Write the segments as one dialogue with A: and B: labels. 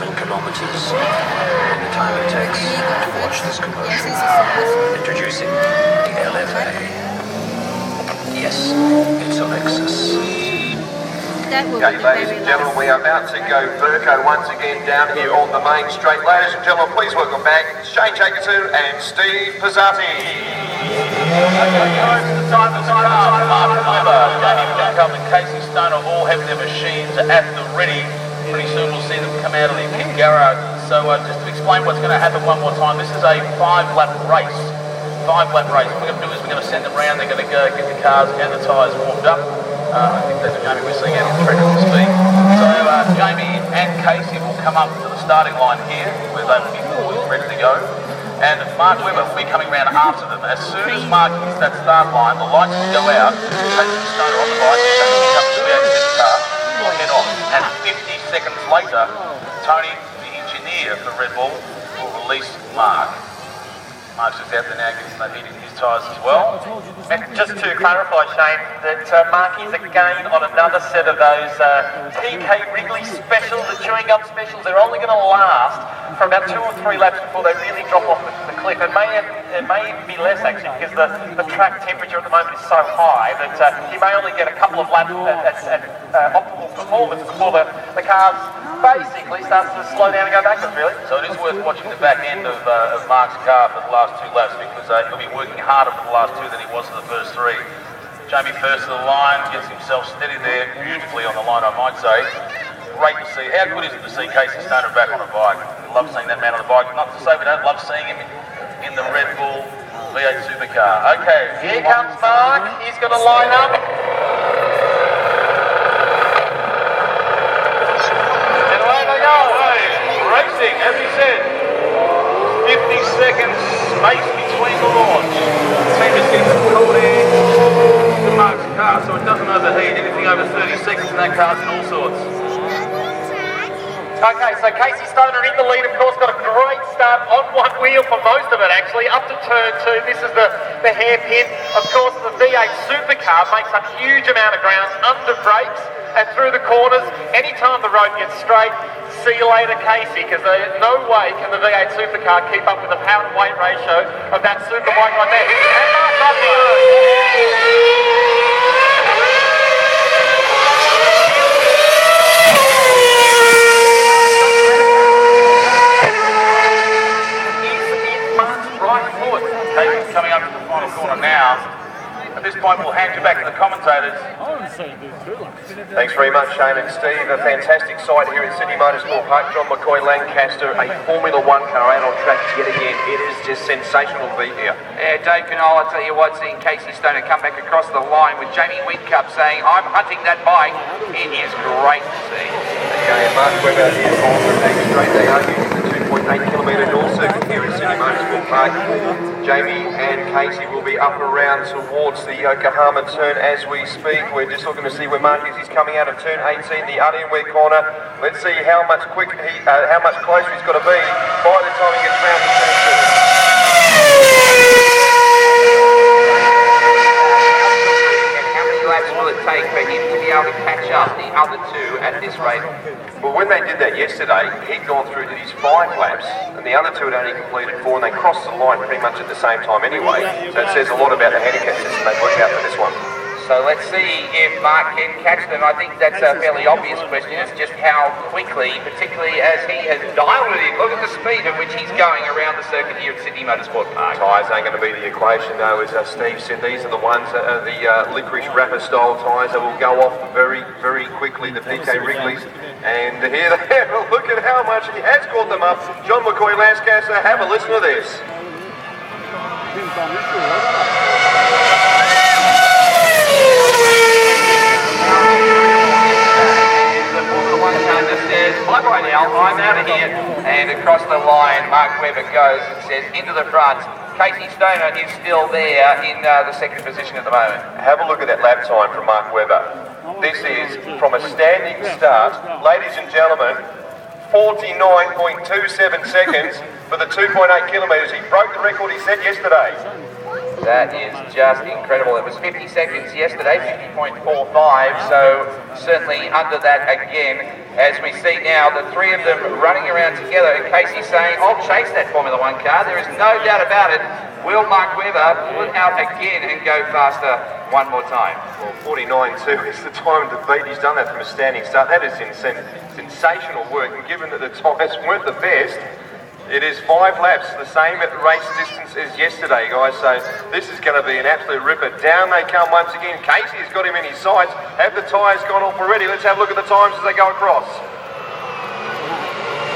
A: kilometers in the time it takes to watch this commercial. Introducing the LFA. Yes, it's a Lexus.
B: Okay, ladies and gentlemen, we are about to go Verco once again down here on the main straight. Ladies and gentlemen, please welcome back Shane Jacobson and Steve Pizzati.
C: Jamie Whincup and Casey Stoner all have their machines at the ready. Pretty soon we'll see them come out of the pit garage. So just to explain what's going to happen one more time, this is a 5-lap race. 5-lap race. What we're going to do is we're going to send them around. They're going to go get the cars and the tyres warmed up. I think that's Jamie we're seeing out on the track at the speed. So Jamie and Casey will come up to the starting line here, where they will be forward, ready to go. And Mark Webber will be coming around after them. As soon as Mark hits that start line, the lights will go out. Casey Stoner on the bike, Jamie Whincup to the car, will head off. And 50 seconds later, Tony, the engineer for Red Bull, will release Mark. Mark's just out there now getting that heat in his tyres as well.
D: And just to clarify, Shane, that Mark is again on another set of those TK Wrigley specials, the chewing gum specials. They're only going to last for about 2 or 3 laps before they really drop off the cliff. It may even be less actually, because the track temperature at the moment is so high that he may only get a couple of laps at optimal performance before the cars basically starts to slow down and go backwards, really.
C: So it is worth watching the back end of Mark's car for the last 2 laps, because he'll be working harder for the last 2 than he was for the first 3. Jamie first to the line, gets himself steady there, beautifully on the line I might say. Great to see. How good is it to see Casey Stoner back on a bike? We love seeing that man on the bike. Not to say we don't love seeing him in the Red Bull V8 Supercar. Okay,
D: here comes Mark. He's going to line up.
C: Racing, as he said, 50 seconds space between the launch. The team is getting according to Mark's car, so it doesn't overheat. Anything over 30 seconds in that car's in all sorts.
D: Okay, so Casey Stoner in the lead, of course, got a great start on one wheel for most of it, actually, up to turn 2. This is the hairpin. Of course, the V8 Supercar makes a huge amount of ground under brakes and through the corners. Anytime the road gets straight, see you later, Casey, because no way can the V8 Supercar keep up with the power to weight ratio of that Superbike right there. And Mark's up
C: Casey's coming up to the final corner now. At this point, we'll hand you back to the commentators.
B: Thanks very much, Shane and Steve. A fantastic sight here at Sydney Motorsport Park. John McCoy Lancaster, a Formula 1 car out on track yet again. It is just sensational to be here.
E: Yeah, Dave Canole, I'll tell you what, seeing Casey Stoner come back across the line with Jamie Whincup saying, I'm hunting that bike, it is great to see.
B: Okay, and Mark Webber is on the back straight. They are using the 2.8-kilometre door circuit here at Sydney Motorsport Park. Jamie and Casey will be up around towards the Yokohama turn as we speak. We're just looking to see where Mark is. He's coming out of turn 18, the Ardenware corner. Let's see how much closer he's got to be by the time he gets round to turn 2.
E: And how many laps will it take for him to be able to catch up the other 2 at this rate?
B: Well, when they did that yesterday, he'd gone through to his 5 laps, and the other 2 had only completed 4, and they crossed the line pretty much at the same time anyway. So it says a lot about the handicap system they've worked out for this one.
E: So let's see if Mark can catch them. I think that's a fairly obvious question. It's just how quickly, particularly as he has dialed it in. Look at the speed at which he's going around the circuit here at Sydney Motorsport Park.
B: Tyres aren't going to be the equation though, as Steve said. These are the ones, the licorice wrapper style tyres that will go off very, very quickly, the PK Wrigley's. And here they are. Look at how much he has caught them up. John McCoy Lancaster, have a listen to this.
E: Bye-bye now, I'm out of here. And across the line, Mark Webber goes and says, into the front. Casey Stoner is still there in the 2nd position at the moment.
B: Have a look at that lap time from Mark Webber. This is from a standing start, ladies and gentlemen, 49.27 seconds for the 2.8 kilometres. He broke the record he set yesterday.
E: That is just incredible. It was 50 seconds yesterday, 50.45, so certainly under that again. As we see now, the three of them running around together, and Casey saying, I'll chase that Formula One car. There is no doubt about it. Will Mark Webber pull it out again and go faster one more time?
B: Well, 49.2 is the time to beat. He's done that from a standing start. That is sensational work, and given that the times weren't the best, it is 5 laps, the same at race distance as yesterday, guys, so this is going to be an absolute ripper. Down they come once again. Casey's got him in his sights. Have the tyres gone off already? Let's have a look at the times as they go across.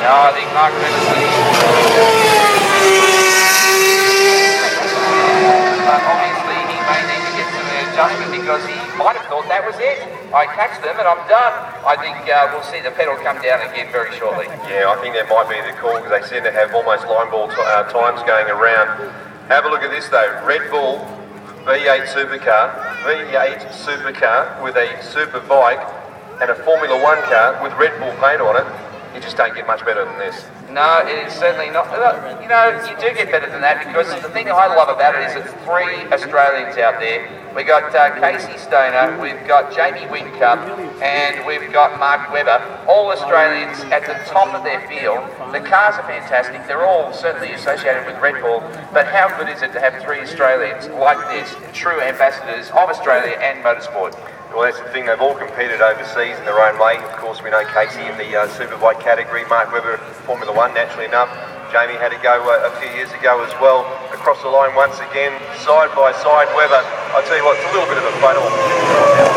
E: No, I think Mark Webber's obviously he may need to get some adjustment because he might have thought that was it. I catch them and I'm done. I think we'll see the pedal come down again very shortly.
B: Yeah, I think that might be the call because they seem to have almost line ball times going around. Have a look at this though. Red Bull V8 Supercar with a Superbike and a Formula One car with Red Bull paint on it. You just don't get much better than this.
E: No, it is certainly not. You know, you do get better than that because the thing I love about it is it's 3 Australians out there. We've got Casey Stoner, we've got Jamie Whincup, and we've got Mark Webber. All Australians at the top of their field. The cars are fantastic. They're all certainly associated with Red Bull. But how good is it to have 3 Australians like this, true ambassadors of Australia and motorsport?
B: Well, that's the thing. They've all competed overseas in their own way. Of course, we know Casey in the Superbike category, Mark Webber Formula One, naturally enough. Jamie had to go a few years ago as well. Across the line once again, side by side. Webber, I tell you what, it's a little bit of a photo opportunity right now.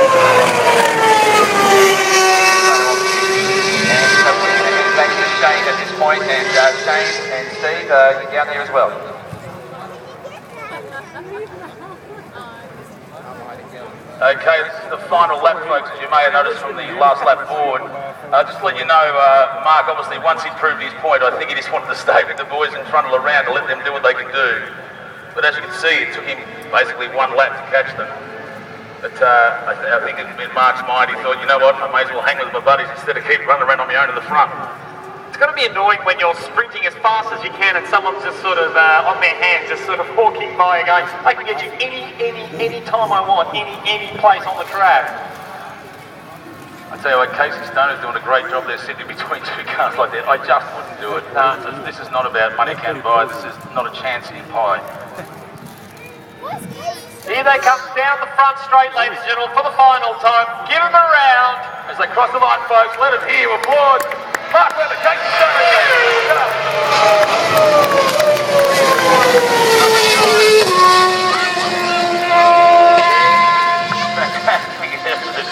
E: And so we're going to get back to Shane at this point, and Shane and Steve, you're down there as well.
C: Okay, this is the final lap, folks, as you may have noticed from the last lap board. Just to let you know, Mark, obviously, once he'd proved his point, I think he just wanted to stay with the boys in front of the round and let them do what they could do. But as you can see, it took him basically 1 lap to catch them. But I think in Mark's mind, he thought, you know what, I may as well hang with my buddies instead of keep running around on my own to the front.
D: It's got to be annoying when you're sprinting as fast as you can and someone's just sort of on their hands, just sort of walking by and going, I can get you any time I want, any place on the track.
C: I tell you what, Casey Stoner's doing a great job there sitting between 2 cars like that. I just wouldn't do it. This is not about money can buy. This is not a chance in pie.
D: Here they come down the front straight, ladies and gentlemen, for the final time. Give them a round.
C: As they cross the line, folks, let us hear applaud. Mark Webber, Casey Stoner, fantastic effort.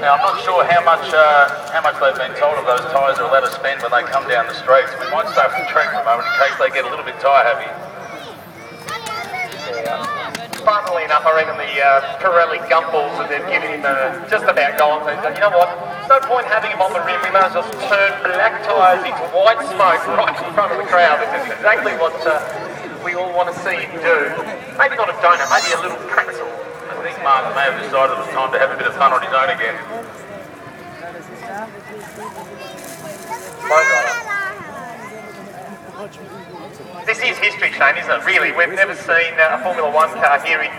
C: Now, I'm not sure how much they've been told of those tyres are allowed to spend when they come down the straight. So we might start from the track for a moment in case they get a little bit tyre happy.
D: Funnily enough, I reckon the Pirelli gumballs that they've given him just about gone. So he said, you know what, no point having him on the rim, we may as well turn black tyres into white smoke right in front of the crowd. This is exactly what we all want to see him do. Maybe not a donut, maybe a little pretzel.
C: I think Mark may have decided it was time to have a bit of fun on his own again.
D: This is history, Shane, isn't it? Really, we've never seen a Formula One car here in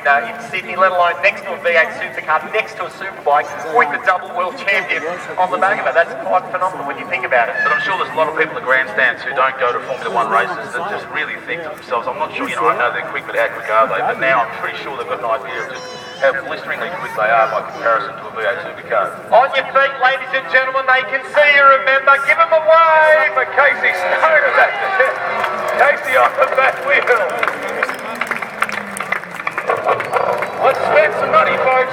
D: Sydney, let alone next to a V8 Supercar, next to a Superbike, with the double world champion on the back of it. That's quite phenomenal when you think about it.
C: But I'm sure there's a lot of people in the grandstands who don't go to Formula One races that just really think to themselves, I'm not sure, I know they're quick, but how quick are they? But now I'm pretty sure they've got an idea of just how blisteringly quick they are by comparison to a V8 Supercar.
D: On your feet, ladies and gentlemen, they can see you, remember. Give them a wave for Casey Stoner back there. Casey on the back wheel.
C: Let's spend some money, folks.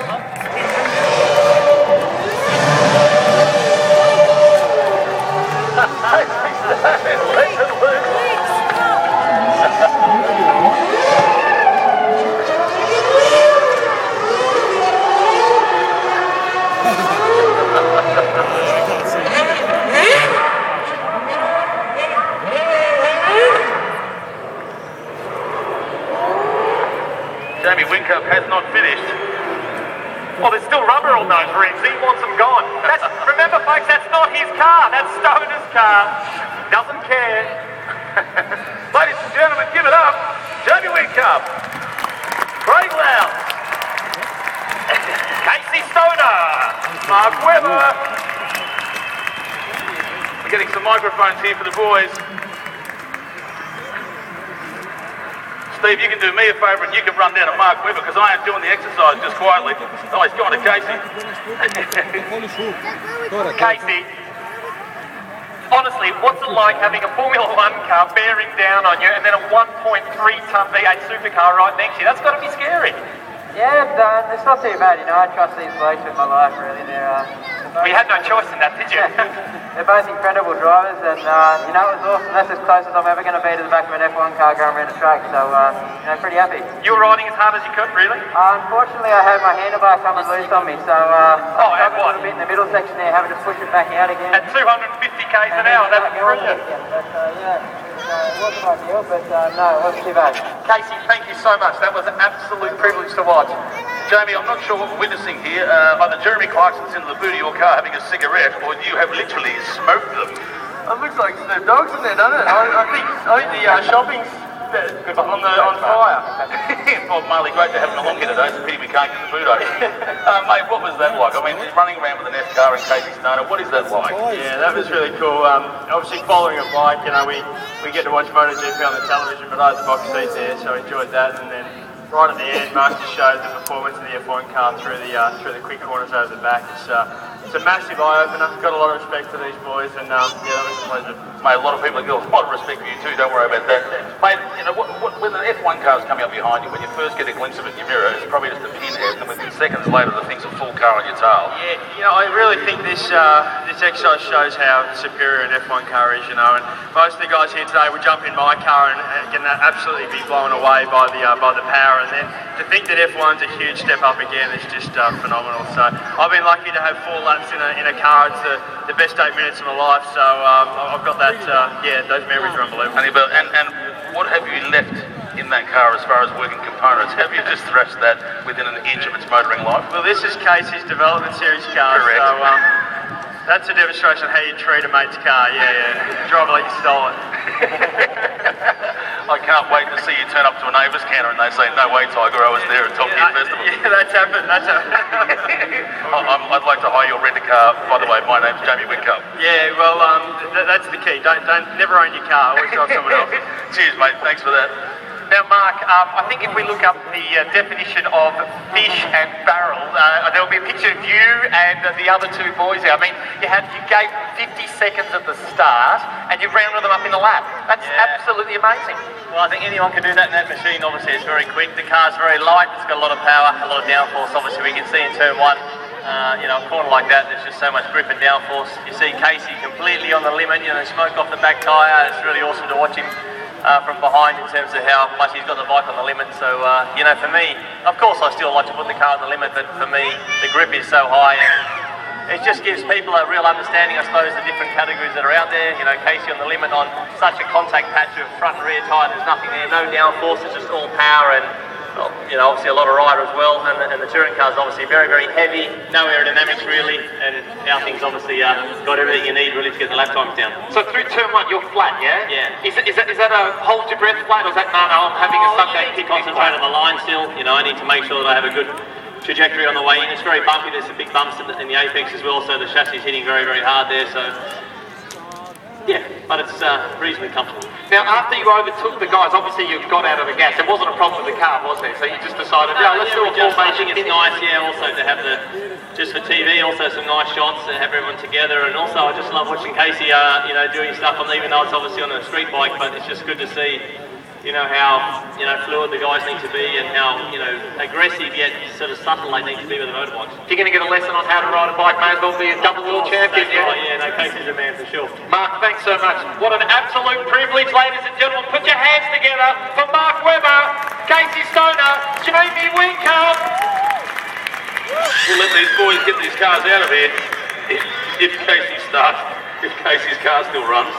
C: Jamie Whincup has not finished.
D: Well, there's still rubber on those rims. He wants them gone. Remember, folks, that's not his car. That's Stoner's car. Doesn't care.
C: Ladies and gentlemen, give it up
D: Whincup. Craig Lowndes. Casey Stoner. Mark Webber. We're getting some microphones here for the boys. Steve, you can do me a favour and you can run down to Mark Webber because I am doing the exercise just quietly. Oh, he's gone to Casey.
F: Casey, honestly, what's it like having a Formula 1 car bearing down on you and then a 1.3-tonne V8 supercar right next to you? That's got to be scary.
G: Yeah, it's not too bad, you know. I trust these blokes with my life, really.
F: Well, you had no choice in that, did you?
G: They're both incredible drivers, and you know, it was awesome. That's as close as I'm ever going to be to the back of an F1 car going around the track. So, you know, pretty happy.
F: You were riding as hard as you could, really?
G: Unfortunately, I had my handlebar coming loose on me, so I
F: and
G: a
F: what?
G: little bit in the middle section there, having to push it back out again.
F: At 250 k's an hour, that's brilliant.
G: But it wasn't ideal, but no, it wasn't too bad.
F: Casey, thank you so much. That was an absolute privilege to watch.
C: Jamie, I'm not sure what we're witnessing here. Either Jeremy Clarkson's in the boot of your car having a cigarette, or you have literally smoked them.
H: It looks like Snoop Dogg's in there, doesn't it? I think the shopping's on fire.
C: Bob Marley, great to have him along here today. It's a pity we can't get the boot open. Mate, what was that like? I mean, running around with an F car in Casey Stoner, what is that like?
H: Yeah, that was really cool. Obviously following a bike, you know, we get to watch MotoGP on the television, but I had the box seat there, so I enjoyed that. And then right at the end, Mark just showed the performance of the F1 car through the quick corners over the back. It's a massive eye-opener. Got a lot of respect for these boys, and yeah, that was a pleasure.
C: Mate, a lot of people have got a lot of respect for you too, don't worry about that. Mate, you know, when the F1 car's coming up behind you, when you first get a glimpse of it in your mirror, it's probably just a pinhead, and within seconds later the thing's a full car on your tail.
H: Yeah, you know, I really think this exercise shows how superior an F1 car is, you know, and most of the guys here today would jump in my car and can absolutely be blown away by the power, and then to think that F1's a huge step up again is just phenomenal. So I've been lucky to have 4 laps in a car. It's the best 8 minutes of my life, so I've got that, yeah, those memories are unbelievable.
C: And what have you left in that car as far as working components? Have you just thrashed that within an inch of its motoring life?
H: Well, this is Casey's development series car.
C: Correct.
H: So that's a demonstration of how you treat a mate's car. Yeah. Drive like you stole it.
C: I can't wait to see you turn up to a neighbour's counter and they say, "No way, Tiger, I was there at Top Gear Festival."
H: Yeah, that's happened.
C: I'd like to hire your rent a car. By the way, my name's Jamie Whincup.
H: Yeah, well, that's the key. Don't never own your car. Always drive someone else.
C: Cheers, mate. Thanks for that.
F: Now, Mark, I think if we look up the definition of fish and barrel, there'll be a picture of you and the other 2 boys there. I mean, you gave 50 seconds at the start, and you rounded them up in a lap. That's absolutely amazing.
I: Well, I think anyone can do that in that machine. Obviously, it's very quick. The car's very light. It's got a lot of power, a lot of downforce. Obviously, we can see in turn 1. You know, a corner like that, there's just so much grip and downforce. You see Casey completely on the limit, you know, smoke off the back tyre. It's really awesome to watch him from behind in terms of how much he's got the bike on the limit. So, you know, for me, of course I still like to put the car on the limit, but for me, the grip is so high, and it just gives people a real understanding, I suppose, the different categories that are out there. You know, Casey on the limit on such a contact patch of front and rear tyre, there's nothing there, no downforce, it's just all power, and you know, obviously a lot of rider as well, and the touring car's obviously very, very heavy, no aerodynamics really, and our thing's obviously got everything you need really to get the lap times down.
F: So through turn 1, you're flat, yeah?
I: Yeah.
F: Is that a hold your breath flat, or is that, no, I'm having a Sunday
I: to concentrate on the line still. You know, I need to make sure that I have a good trajectory on the way in. It's very bumpy, there's some big bumps in the apex as well, so the chassis is hitting very, very hard there, so yeah, but it's reasonably comfortable.
F: Now, after you overtook the guys, obviously you got out of the gas. There wasn't a problem with the car, was there? So you just decided, let's do a formation.
I: It's nice, yeah, also to have just for TV, also some nice shots, to have everyone together, and also I just love watching Casey, you know, doing stuff, even though it's obviously on a street bike, but it's just good to see, you know, how, you know, fluid the guys need to be and how, you know, aggressive yet sort of subtle they need to be with the motorbikes.
F: If you're going to get a lesson on how to ride a bike, may as well be a double world champion.
I: That's right, yeah, no, Casey's a man for sure.
F: Mark, thanks so much. What an absolute privilege, ladies and gentlemen. Put your hands together for Mark Webber, Casey Stoner, Jamie Whincup.
C: We'll let these boys get these cars out of here if Casey's car still runs.